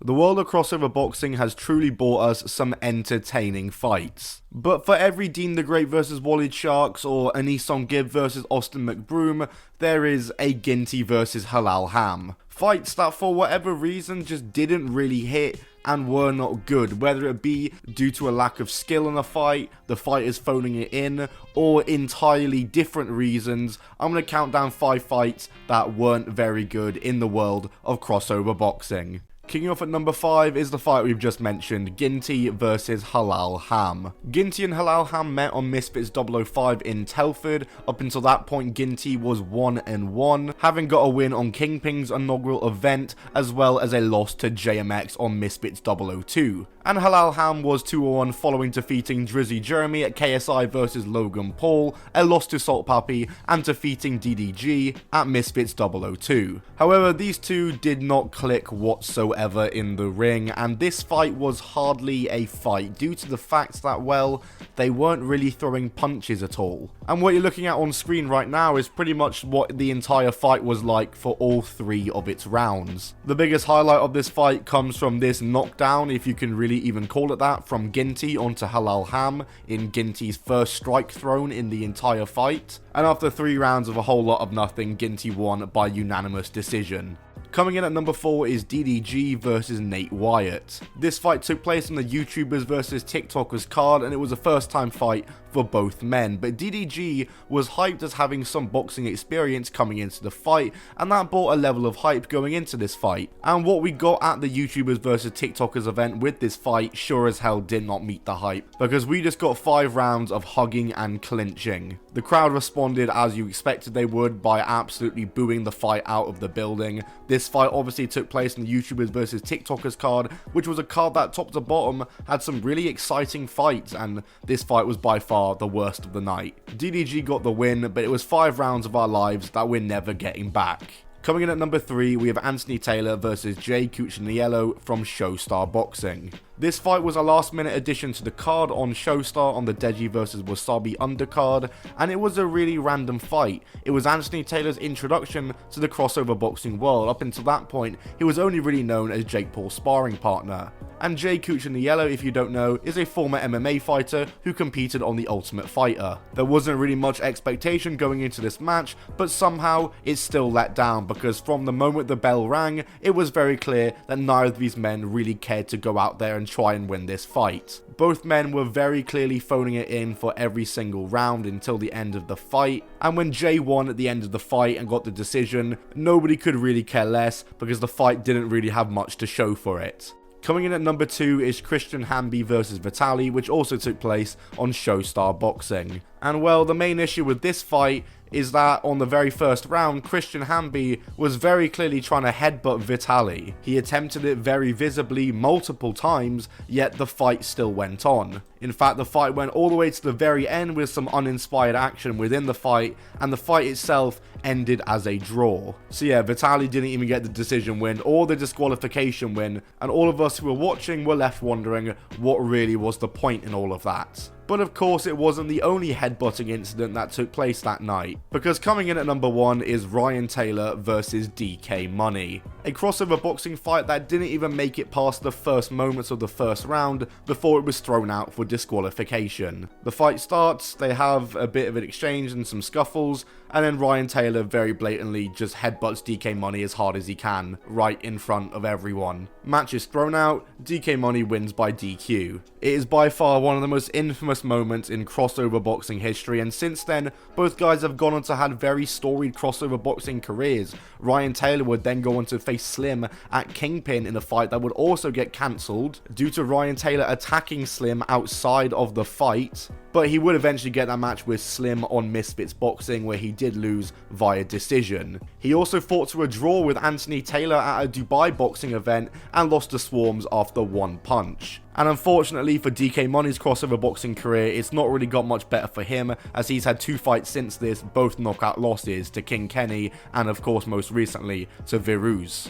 The world of crossover boxing has truly brought us some entertaining fights. But for every Dean the Great vs Wally Sharks or Anisom Gibb vs Austin McBroom, there is a Ginty vs Halal Ham. Fights that for whatever reason just didn't really hit and were not good, whether it be due to a lack of skill in the fight, the fighters phoning it in, or entirely different reasons. I'm going to count down 5 fights that weren't very good in the world of crossover boxing. Kicking off at number 5 is the fight we've just mentioned, Ginty vs Halal Ham. Ginty and Halal Ham met on Misfits 005 in Telford. Up until that point, Ginty was 1-1, having got a win on Kingpin's inaugural event, as well as a loss to JMX on Misfits 002. And Halal Ham was 2-1 following defeating Drizzy Jeremy at KSI vs Logan Paul, a loss to Salt Papi, and defeating DDG at Misfits 002. However, these two did not click whatsoever in the ring, and this fight was hardly a fight due to the fact that, well, they weren't really throwing punches at all. And what you're looking at on screen right now is pretty much what the entire fight was like for all 3 of its rounds. The biggest highlight of this fight comes from this knockdown, if you can really even call it that, from Ginty onto Halal Ham in Ginty's first strike thrown in the entire fight. And after 3 rounds of a whole lot of nothing, Ginty won by unanimous decision. Coming in at number 4 is DDG vs Nate Wyatt. This fight took place on the YouTubers vs TikTokers card, and it was a first time fight for both men, but DDG was hyped as having some boxing experience coming into the fight, and that brought a level of hype going into this fight. And what we got at the YouTubers vs TikTokers event with this fight sure as hell did not meet the hype, because we just got 5 rounds of hugging and clinching. The crowd responded as you expected they would by absolutely booing the fight out of the building. This fight obviously took place in the YouTubers vs TikTokers card, which was a card that top to bottom had some really exciting fights, and this fight was by far the worst of the night. DDG got the win, but it was 5 rounds of our lives that we're never getting back. Coming in at number 3, we have Anthony Taylor vs Jay Cuciniello from Showstar Boxing. This fight was a last minute addition to the card on Showstar on the Deji vs Wasabi undercard, and it was a really random fight. It was Anthony Taylor's introduction to the crossover boxing world. Up until that point, he was only really known as Jake Paul's sparring partner. And Jay Cuciniello, if you don't know, is a former MMA fighter who competed on The Ultimate Fighter. There wasn't really much expectation going into this match, but somehow it still let down, because from the moment the bell rang, it was very clear that neither of these men really cared to go out there and try and win this fight. Both men were very clearly phoning it in for every single round until the end of the fight, and when Jay won at the end of the fight and got the decision, nobody could really care less because the fight didn't really have much to show for it. Coming in at number 2 is Christian Hamby vs Vitali, which also took place on Showstar Boxing. And well, the main issue with this fight is that on the very first round, Christian Hamby was very clearly trying to headbutt Vitali. He attempted it very visibly multiple times, yet the fight still went on. In fact, the fight went all the way to the very end with some uninspired action within the fight, and the fight itself ended as a draw. So yeah, Vitali didn't even get the decision win or the disqualification win, and all of us who were watching were left wondering what really was the point in all of that. But of course, it wasn't the only headbutting incident that took place that night, because coming in at number 1 is Ryan Taylor vs DK Money. A crossover boxing fight that didn't even make it past the first moments of the first round before it was thrown out for disqualification. The fight starts, they have a bit of an exchange and some scuffles, and then Ryan Taylor very blatantly just headbutts DK Money as hard as he can, right in front of everyone. Match is thrown out, DK Money wins by DQ. It is by far one of the most infamous moments in crossover boxing history, and since then, both guys have gone on to have very storied crossover boxing careers. Ryan Taylor would then go on to face Slim at Kingpin in a fight that would also get cancelled due to Ryan Taylor attacking Slim outside of the fight, but he would eventually get that match with Slim on Misfits Boxing, where he did lose via decision. He also fought to a draw with Anthony Taylor at a Dubai boxing event and lost to Swarms after 1 punch. And unfortunately for DK Money's crossover boxing career, it's not really got much better for him, as he's had 2 fights since this, both knockout losses to King Kenny and of course most recently to Viruz.